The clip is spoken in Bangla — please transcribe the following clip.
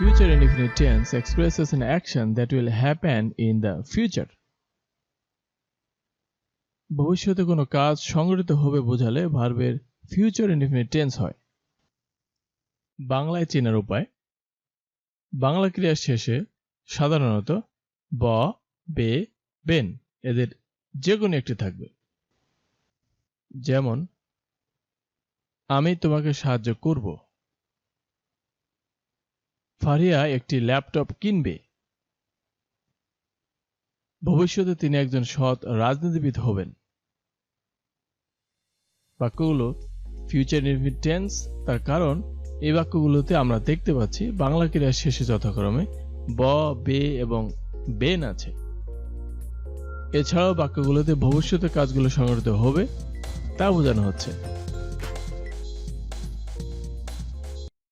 Future indefinite tense expresses an action that will happen in the future. ভবিষ্যতে কোনো কাজ সংঘটিত হবে বোঝালে ভার্বের ফিউচার ইনডিফিনিট টেন্স হয়। বাংলায় চেনার উপায়: বাংলা ক্রিয়ার শেষে সাধারণত ব, বে, বেন এদের যে কোনো একটি থাকবে। যেমন, আমি তোমাকে সাহায্য করব। ফারিয়া একটি ল্যাপটপ কিনবে। ভবিষ্যতে তিনি একজন সৎ রাজনীতিবিদ হবেন। বাক্যগুলো ফিউচার ইনডিফিনিট টেন্স, তার কারণ এই বাক্যগুলোতে আমরা দেখতে পাচ্ছি বাংলা ক্রিয়ার শেষে যথাক্রমে ব, বে এবং বেন আছে। এছাড়াও বাক্যগুলোতে ভবিষ্যতে কাজগুলো সংঘটিত হবে তা বোঝানো হচ্ছে।